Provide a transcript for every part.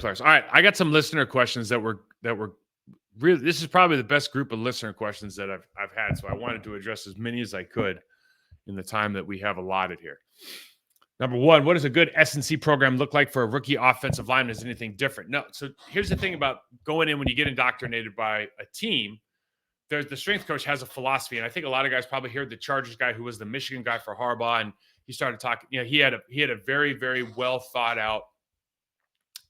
players. All right, I got some listener questions that were really. This is probably the best group of listener questions that I've had. So I wanted to address as many as I could in the time that we have allotted here. Number one, what does a good S&C program look like for a rookie offensive lineman? Is anything different? No. So here's the thing about going in when you get indoctrinated by a team. There's the strength coach has a philosophy, and I think a lot of guys probably heard the Chargers guy who was the Michigan guy for Harbaugh, and he started talking. You know, he had a very, very well thought out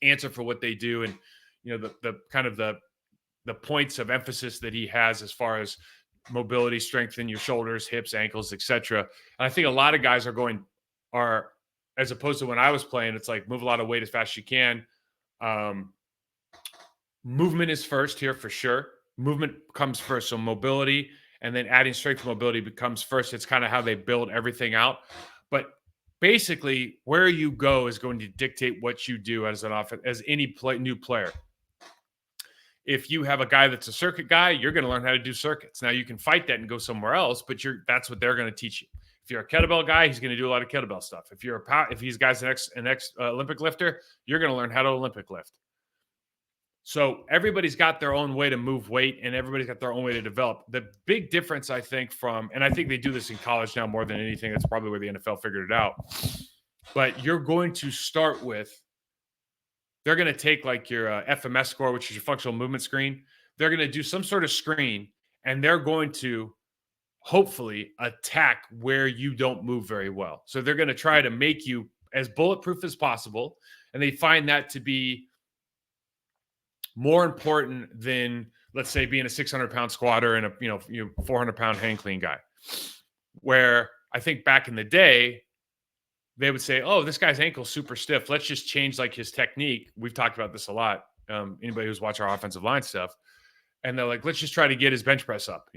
answer for what they do, and you know the kind of the points of emphasis that he has as far as mobility, strength in your shoulders, hips, ankles, etc. And I think a lot of guys are as opposed to when I was playing, it's like move a lot of weight as fast as you can. Movement is first here for sure. Movement comes first. So mobility and then adding strength to mobility becomes first. It's kind of how they build everything out. But basically, where you go is going to dictate what you do as an offense, as any new player. If you have a guy that's a circuit guy, you're going to learn how to do circuits. Now you can fight that and go somewhere else, but that's what they're going to teach you. If you're a kettlebell guy, he's going to do a lot of kettlebell stuff. If he's guy's an ex Olympic lifter, you're going to learn how to Olympic lift. So everybody's got their own way to move weight, and everybody's got their own way to develop. The big difference, I think, and I think they do this in college now more than anything. That's probably where the NFL figured it out. But you're going to start with, they're going to take like your FMS score, which is your functional movement screen. They're going to do some sort of screen, and they're going to hopefully attack where you don't move very well. So they're going to try to make you as bulletproof as possible. And they find that to be more important than, let's say, being a 600-pound squatter and a 400-pound hang clean guy. Where I think back in the day, they would say, oh, this guy's ankle's super stiff. Let's just change like his technique. We've talked about this a lot. Anybody who's watched our offensive line stuff. And they're like, let's just try to get his bench press up.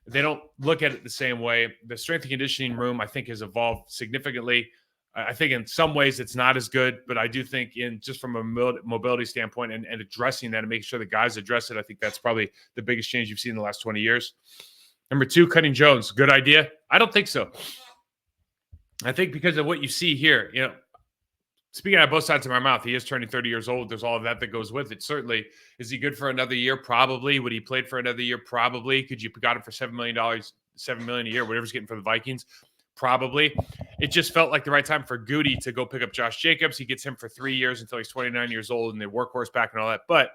They don't look at it the same way. The strength and conditioning room, I think, has evolved significantly. I think in some ways it's not as good, but I do think just from a mobility standpoint and addressing that and making sure the guys address it, I think that's probably the biggest change you've seen in the last 20 years. Number two, cutting Jones. Good idea? I don't think so. I think because of what you see here, speaking out of both sides of my mouth, he is turning 30 years old. There's all of that goes with it. Certainly. Is he good for another year? Probably. Would he played for another year? Probably. Could you got him for $7 million a year, whatever he's getting for the Vikings? Probably. It just felt like the right time for Goody to go pick up Josh Jacobs. He gets him for 3 years until he's 29 years old and the workhorse back and all that.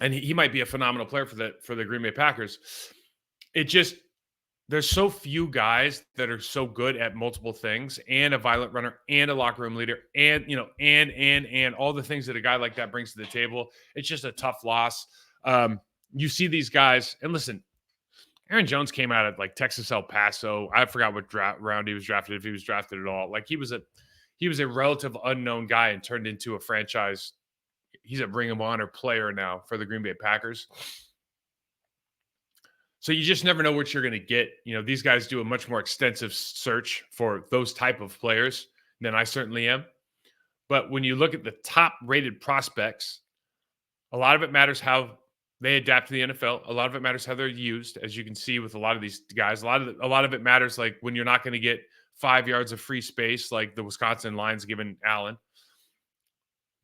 And he might be a phenomenal player for the Green Bay Packers. There's so few guys that are so good at multiple things and a violent runner and a locker room leader and all the things that a guy like that brings to the table. It's just a tough loss. You see these guys, and listen, Aaron Jones came out of like Texas El Paso. I forgot what round he was drafted, if he was drafted at all. Like he was a relative unknown guy and turned into a franchise. He's a Ring of Honor player now for the Green Bay Packers. So you just never know what you're going to get. These guys do a much more extensive search for those type of players than I certainly am. But when you look at the top rated prospects, a lot of it matters how they adapt to the NFL. A lot of it matters how they're used, as you can see with a lot of these guys. A lot of it matters like when you're not going to get 5 yards of free space like the Wisconsin Lions given Allen.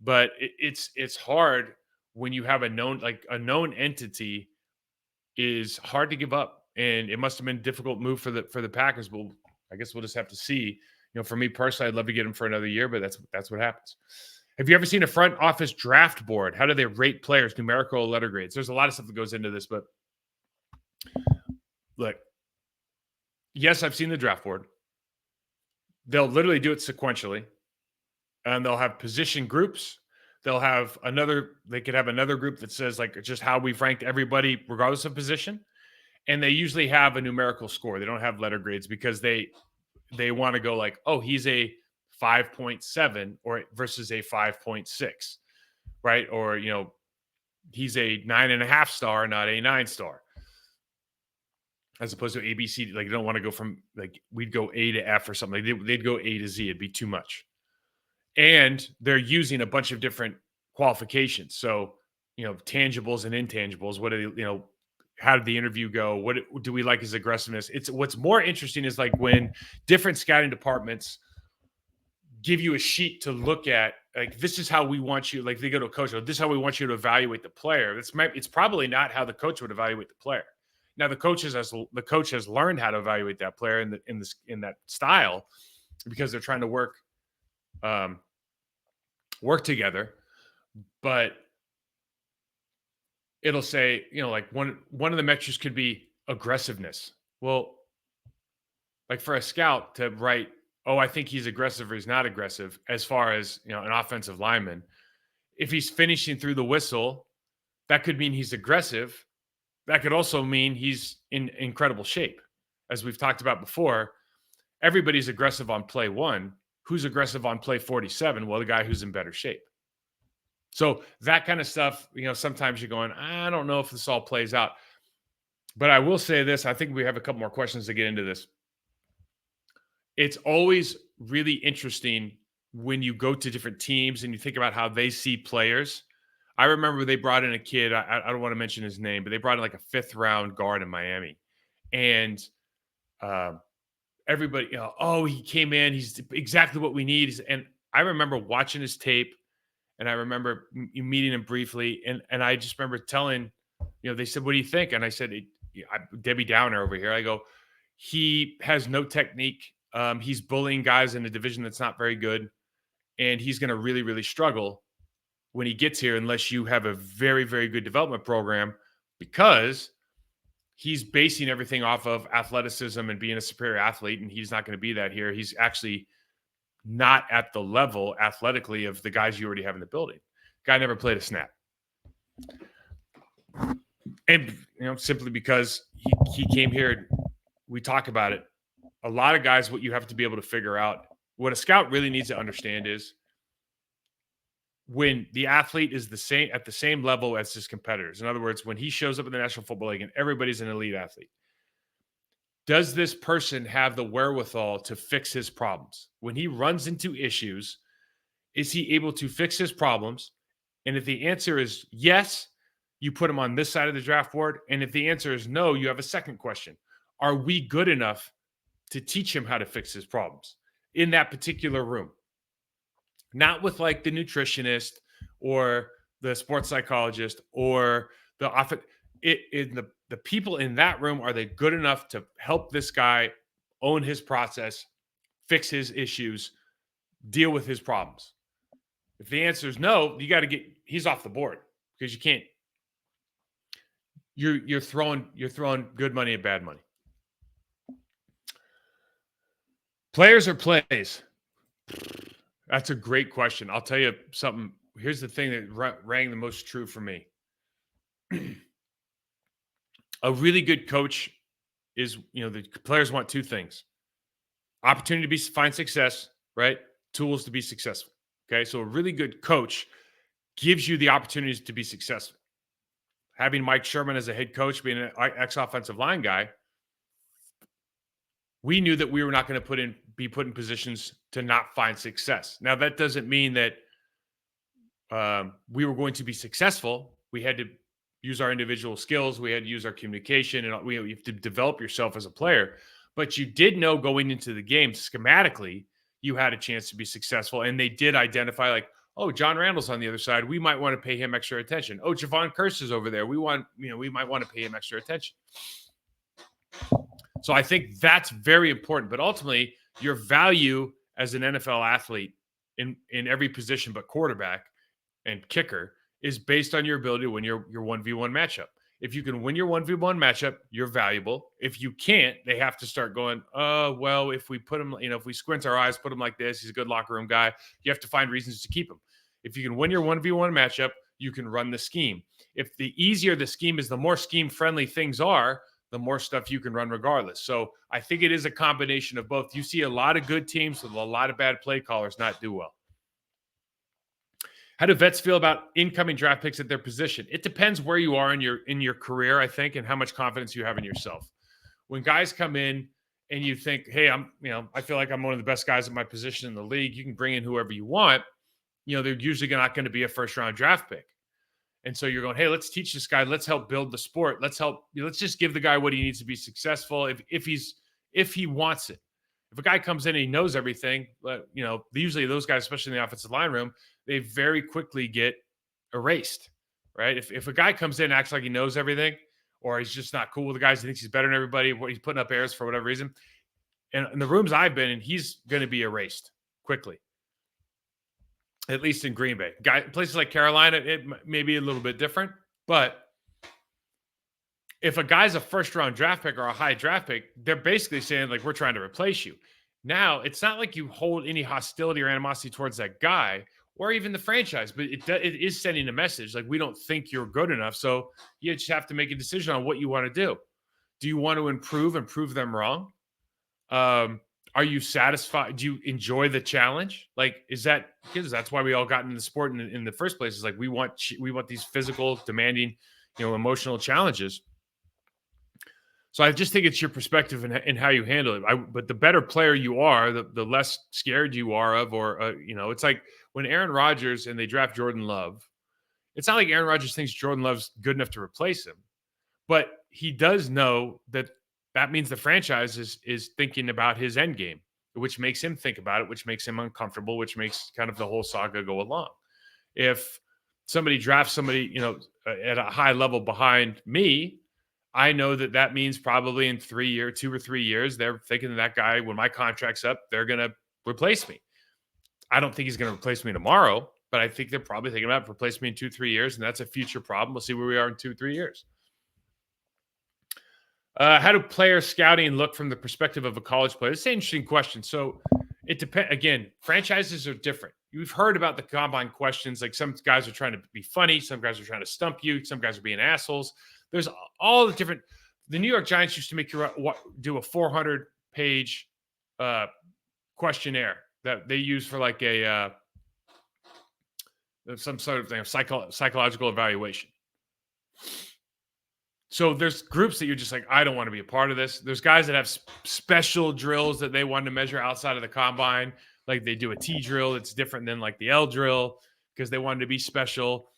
But it's hard when you have a known entity. Is hard to give up, and it must have been a difficult move for the Packers. But I guess we'll just have to see. For me personally, I'd love to get him for another year, but that's what happens. Have you ever seen a front office draft board? How do they rate players, numerical or letter grades? There's a lot of stuff that goes into this, but look, yes, I've seen the draft board. They'll literally do it sequentially, and they'll have position groups. They could have another group that says like just how we've ranked everybody regardless of position. And they usually have a numerical score. They don't have letter grades because they want to go like, oh, he's a 5.7 or versus a 5.6, right? Or, he's a 9.5 star, not a 9 star. As opposed to ABC, like you don't want to go from like we'd go A to F or something. They'd go A to Z. It'd be too much. And they're using a bunch of different qualifications. So, tangibles and intangibles. What are how did the interview go? What do we like his aggressiveness? What's more interesting is like when different scouting departments give you a sheet to look at like, this is how we want you. Like, they go to a coach, "Oh, this is how we want you to evaluate the player." It's probably not how the coach would evaluate the player. Now, the coach has learned how to evaluate that player in that style because they're trying to work together. But it'll say, like, one of the metrics could be aggressiveness. Well, like, for a scout to write, "Oh, I think he's aggressive or he's not aggressive," as far as, an offensive lineman, if he's finishing through the whistle, that could mean he's aggressive. That could also mean he's in incredible shape. As we've talked about before, everybody's aggressive on play 1. Who's aggressive on play 47? Well, the guy who's in better shape. So that kind of stuff, sometimes you're going, I don't know if this all plays out. But I will say this, I think we have a couple more questions to get into this. It's always really interesting when you go to different teams and you think about how they see players. I remember they brought in a kid, I don't want to mention his name, but they brought in like a 5th round guard in Miami. And everybody, he came in, he's exactly what we need. And I remember watching his tape, and I remember meeting him briefly. And I just remember telling, they said, "What do you think?" And I said, Debbie Downer over here. I go, "He has no technique. He's bullying guys in a division that's not very good. And he's going to really, really struggle when he gets here unless you have a very, very good development program, because he's basing everything off of athleticism and being a superior athlete, and he's not going to be that here. He's actually not at the level athletically of the guys you already have in the building." Guy never played a snap. And, simply because he came here, we talk about it. A lot of guys, what you have to be able to figure out, what a scout really needs to understand is when the athlete is at the same level as his competitors. In other words, when he shows up in the National Football League and everybody's an elite athlete, does this person have the wherewithal to fix his problems? When he runs into issues, is he able to fix his problems? And if the answer is yes, you put him on this side of the draft board. And if the answer is no, you have a second question. Are we good enough to teach him how to fix his problems in that particular room? Not with like the nutritionist or the sports psychologist or the people in that room. Are they good enough to help this guy own his process, fix his issues, deal with his problems? If the answer is no, he's off the board, because you can't. You're throwing good money at bad money. Players or plays? That's a great question. I'll tell you something. Here's the thing that rang the most true for me. A really good coach is, the players want 2 things: opportunity to find success, right? Tools to be successful. Okay. So a really good coach gives you the opportunities to be successful. Having Mike Sherman as a head coach, being an ex-offensive line guy, we knew that we were not going to be put in positions to not find success. Now, that doesn't mean that we were going to be successful. We had to use our individual skills. We had to use our communication, and you have to develop yourself as a player. But you did know going into the game, schematically, you had a chance to be successful. And they did identify, like, oh, John Randall's on the other side. We might want to pay him extra attention. Oh, Javon Curse is over there. We might want to pay him extra attention. So I think that's very important. But ultimately, your value as an NFL athlete in every position but quarterback and kicker is based on your ability to win your 1v1 matchup. If you can win your 1v1 matchup, you're valuable. If you can't, they have to start going, well, if we put him, if we squint our eyes, put him like this, he's a good locker room guy. You have to find reasons to keep him. If you can win your 1v1 matchup, you can run the scheme. If the easier the scheme is, the more scheme-friendly things are, the more stuff you can run regardless. So I think it is a combination of both. You see a lot of good teams with a lot of bad play callers not do well. How do vets feel about incoming draft picks at their position? It depends where you are in your career, I think, and how much confidence you have in yourself. When guys come in and you think, hey, I feel like I'm one of the best guys at my position in the league, you can bring in whoever you want. They're usually not going to be a first-round draft pick. And so you're going, hey, let's teach this guy. Let's help build the sport. Let's just give the guy what he needs to be successful if he wants it. If a guy comes in and he knows everything, usually those guys, especially in the offensive line room, they very quickly get erased, right? If a guy comes in and acts like he knows everything, or he's just not cool with the guys, he thinks he's better than everybody, what he's putting up airs for whatever reason, and in the rooms I've been in, he's going to be erased quickly. At least in Green Bay, places like Carolina, it may be a little bit different, but if a guy's a first round draft pick or a high draft pick, they're basically saying like, we're trying to replace you. Now it's not like you hold any hostility or animosity towards that guy or even the franchise, but it is sending a message like, we don't think you're good enough. So you just have to make a decision on what you want to do. Do you want to improve and prove them wrong? Are you satisfied? Do you enjoy the challenge? Like, is that because that's why we all got into the sport in the first place? Is like, we want these physical, demanding, emotional challenges. So I just think it's your perspective and how you handle it. But the better player you are, the less scared you are of, or it's like when Aaron Rodgers and they draft Jordan Love. It's not like Aaron Rodgers thinks Jordan Love's good enough to replace him, but he does know that means the franchise is thinking about his end game, which makes him think about it, which makes him uncomfortable, which makes kind of the whole saga go along. If somebody drafts somebody, at a high level behind me, I know that means probably in 2 or 3 years, they're thinking that guy, when my contract's up, they're going to replace me. I don't think he's going to replace me tomorrow, but I think they're probably thinking about replacing me in 2-3 years, and that's a future problem. We'll see where we are in 2-3 years. How do player scouting look from the perspective of a college player? It's an interesting question. So it depends. Again, franchises are different. You've heard about the combine questions. Like, some guys are trying to be funny. Some guys are trying to stump you. Some guys are being assholes. There's all the different. The New York Giants used to make you do a 400-page questionnaire that they use for like some sort of thing, psychological evaluation. So there's groups that you're just like, I don't want to be a part of this. There's guys that have special drills that they want to measure outside of the combine. Like, they do a T drill that's different than like the L drill because they wanted to be special.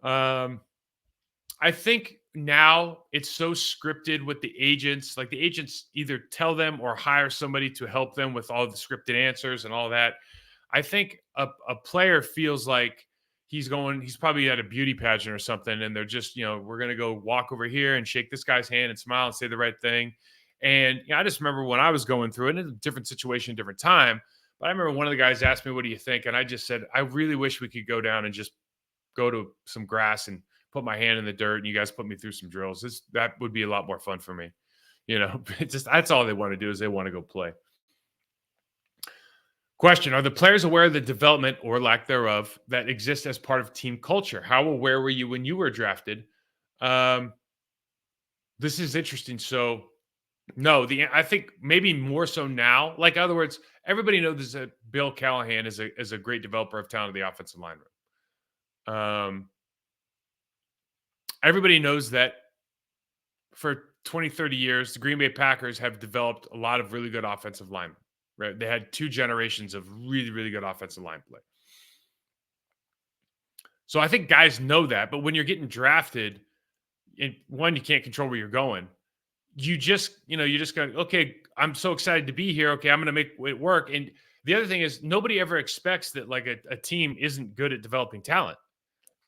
I think now it's so scripted with the agents. Like, the agents either tell them or hire somebody to help them with all the scripted answers and all that. I think a player feels like he's probably at a beauty pageant or something, and they're just, we're going to go walk over here and shake this guy's hand and smile and say the right thing. And I just remember when I was going through it, in a different situation, different time. But I remember one of the guys asked me, what do you think? And I just said, I really wish we could go down and just go to some grass and put my hand in the dirt and you guys put me through some drills. That would be a lot more fun for me. It's just, that's all they want to do, is they want to go play. Question: are the players aware of the development or lack thereof that exists as part of team culture? How aware were you when you were drafted? This is interesting. So, no, I think maybe more so now. Like, in other words, everybody knows that Bill Callahan is a great developer of talent in the offensive line room. Everybody knows that for 20, 30 years, the Green Bay Packers have developed a lot of really good offensive linemen. Right? They had 2 generations of really, really good offensive line play. So I think guys know that. But when you're getting drafted, you can't control where you're going. You just go, okay, I'm so excited to be here. Okay, I'm going to make it work. And the other thing is, nobody ever expects that like a team isn't good at developing talent.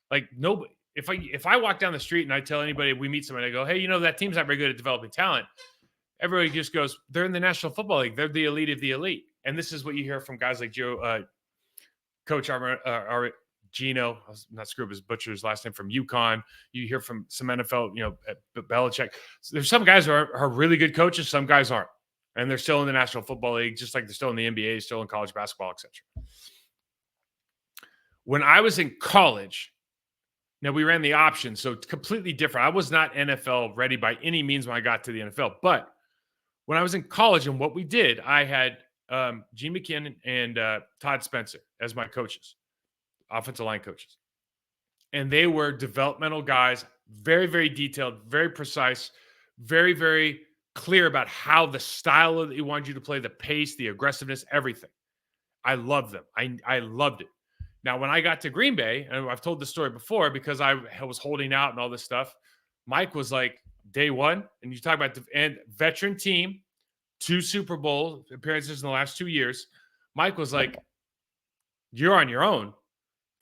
Like, nobody. If I walk down the street and I tell anybody, we meet somebody, I go, hey, that team's not very good at developing talent. Everybody just goes, they're in the National Football League. They're the elite of the elite. And this is what you hear from guys like Coach Gino, I'll not screw up his butcher's last name, from UConn. You hear from some NFL, Belichick. So there's some guys who are really good coaches. Some guys aren't. And they're still in the National Football League, just like they're still in the NBA, still in college basketball, etc. When I was in college, now we ran the option, so it's completely different. I was not NFL ready by any means when I got to the NFL. But when I was in college and what we did, I had Gene McKinnon and Todd Spencer as my coaches, offensive line coaches. And they were developmental guys, very, very detailed, very precise, very, very clear about how the style that he wanted you to play, the pace, the aggressiveness, everything. I loved them. I loved it. Now, when I got to Green Bay, and I've told this story before because I was holding out and all this stuff, Mike was like, day one, and you talk about and veteran team, 2 Super Bowl appearances in the last 2 years. Mike was like, "You're on your own.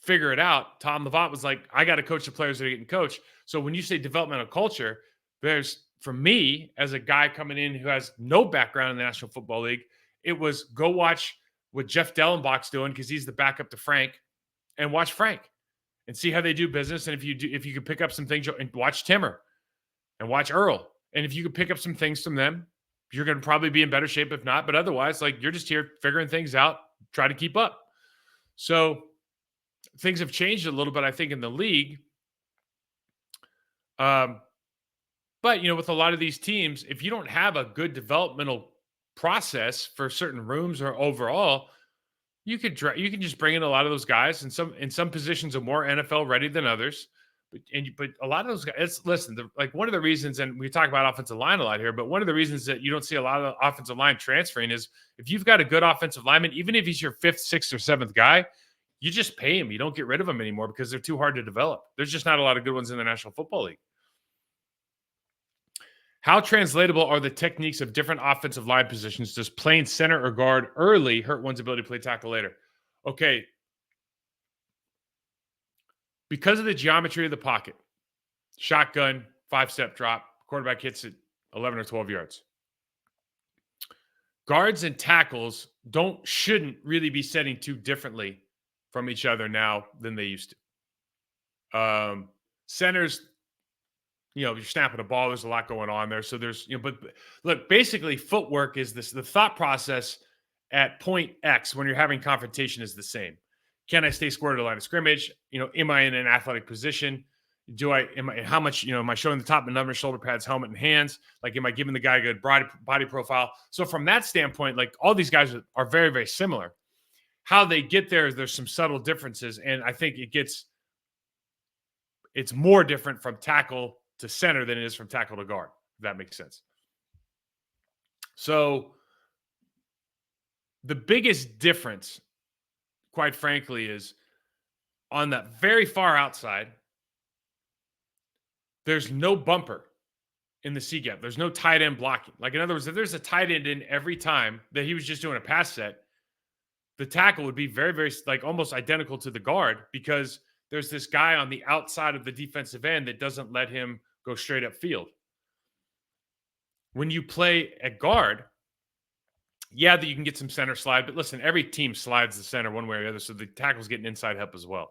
Figure it out." Tom Levant was like, "I got to coach the players that are getting coached." So when you say developmental culture, there's for me as a guy coming in who has no background in the National Football League, it was go watch what Jeff Dellenbach's doing because he's the backup to Frank, and watch Frank and see how they do business. And if you could pick up some things, and watch Timmer and watch Earl, and if you could pick up some things from them, you're going to probably be in better shape. If not, but otherwise, like you're just here figuring things out, try to keep up. So things have changed a little bit, I think, in the league. Um, but with a lot of these teams, if you don't have a good developmental process for certain rooms or overall, you can just bring in a lot of those guys, and some positions are more NFL ready than others. But a lot of those guys, listen, like one of the reasons, and we talk about offensive line a lot here, but one of the reasons that you don't see a lot of offensive line transferring is if you've got a good offensive lineman, even if he's your fifth, sixth, or seventh guy, you just pay him. You don't get rid of him anymore because they're too hard to develop. There's just not a lot of good ones in the National Football League. How translatable are the techniques of different offensive line positions? Does playing center or guard early hurt one's ability to play tackle later? Okay. Because of the geometry of the pocket, shotgun, 5-step drop, quarterback hits it 11 or 12 yards. Guards and tackles shouldn't really be setting too differently from each other now than they used to. Centers, you're snapping a ball. There's a lot going on there. So there's, but look, basically footwork is the thought process at point X when you're having confrontation is the same. Can I stay square to the line of scrimmage? Am I in an athletic position? How much, am I showing the top of the number, shoulder pads, helmet, and hands? Like, am I giving the guy a good body profile? So from that standpoint, like all these guys are very, very similar. How they get there's some subtle differences. And I think it's more different from tackle to center than it is from tackle to guard, if that makes sense. So the biggest difference, quite frankly, is on that very far outside, there's no bumper in the C gap. There's no tight end blocking. Like, in other words, if there's a tight end in every time that he was just doing a pass set, the tackle would be very, very, like, almost identical to the guard because there's this guy on the outside of the defensive end that doesn't let him go straight up field. When you play at guard, that you can get some center slide, but listen, every team slides the center one way or the other, so the tackle's getting inside help as well.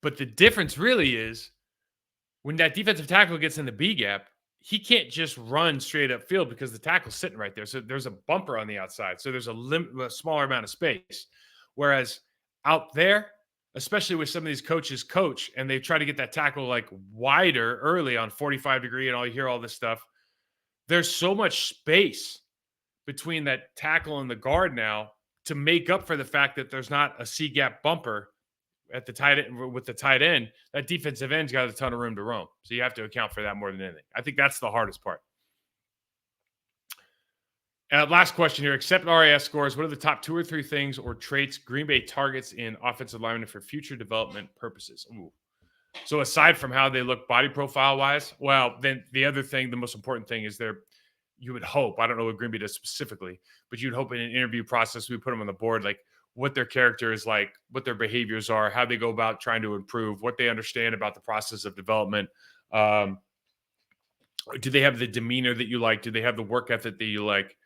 But the difference really is when that defensive tackle gets in the B gap, he can't just run straight up field because the tackle's sitting right there. So there's a bumper on the outside. So there's a smaller amount of space. Whereas out there, especially with some of these coaches coach, and they try to get that tackle like wider early on 45 degree and you hear all this stuff. There's so much space between that tackle and the guard now to make up for the fact that there's not a C gap bumper at the tight end with the tight end. That defensive end's got a ton of room to roam. So you have to account for that more than anything. I think that's the hardest part. Last question here. Except RAS scores, what are the top 2 or 3 things or traits Green Bay targets in offensive linemen for future development purposes? Ooh. So aside from how they look body profile wise, well, then the other thing, the most important thing is you would hope, I don't know what Green Bay does specifically, but you'd hope in an interview process, we put them on the board, like what their character is like, what their behaviors are, how they go about trying to improve, what they understand about the process of development. Do they have the demeanor that you like? Do they have the work ethic that you like?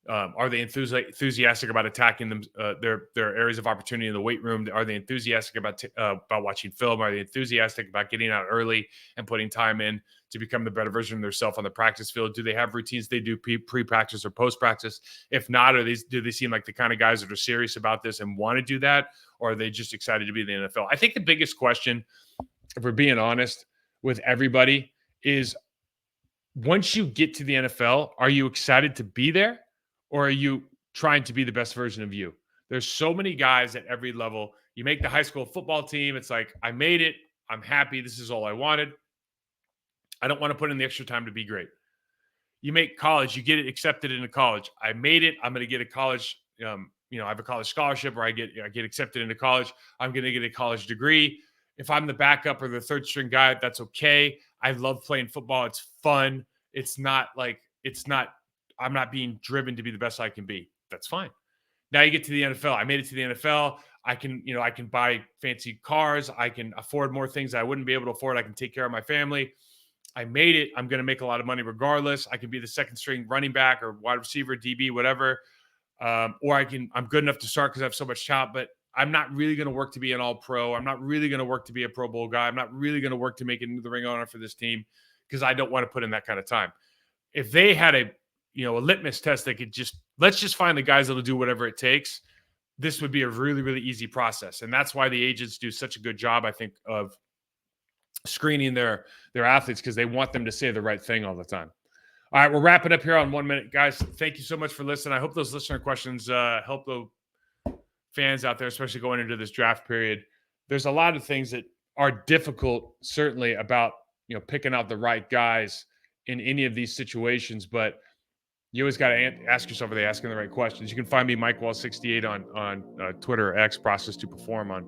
Are they enthusiastic about attacking them? Their areas of opportunity in the weight room? Are they enthusiastic about watching film? Are they enthusiastic about getting out early and putting time in to become the better version of themselves on the practice field? Do they have routines they do pre-practice or post-practice? If not, do they seem like the kind of guys that are serious about this and want to do that? Or are they just excited to be in the NFL? I think the biggest question, if we're being honest with everybody, is once you get to the NFL, are you excited to be there? Or are you trying to be the best version of you? There's so many guys at every level. You make the high school football team. It's like, I made it. I'm happy. This is all I wanted. I don't want to put in the extra time to be great. You make college. You get it accepted into college. I made it. I'm going to get a college, I have a college scholarship or I get accepted into college. I'm going to get a college degree. If I'm the backup or the third string guy, that's okay. I love playing football. It's fun. It's not I'm not being driven to be the best I can be. That's fine. Now you get to the NFL. I made it to the NFL. I can buy fancy cars. I can afford more things I wouldn't be able to afford. I can take care of my family. I made it. I'm going to make a lot of money regardless. I can be the second string running back or wide receiver, DB, whatever. Or I'm good enough to start because I have so much talent, but I'm not really going to work to be an all pro. I'm not really going to work to be a Pro Bowl guy. I'm not really going to work to make it into the ring owner for this team because I don't want to put in that kind of time. If they had a litmus test, they could let's just find the guys that'll do whatever it takes. This would be a really, really easy process. And that's why the agents do such a good job, I think, of screening their athletes because they want them to say the right thing all the time. All right, we're wrapping up here on 1 minute. Guys, thank you so much for listening. I hope those listener questions help the fans out there, especially going into this draft period. There's a lot of things that are difficult, certainly, about picking out the right guys in any of these situations, but you always got to ask yourself, are they asking the right questions? You can find me, Mike Wall 68 on Twitter, X, Process to Perform on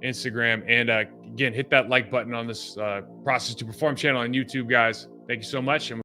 Instagram. And again, hit that like button on this Process to Perform channel on YouTube, guys. Thank you so much. And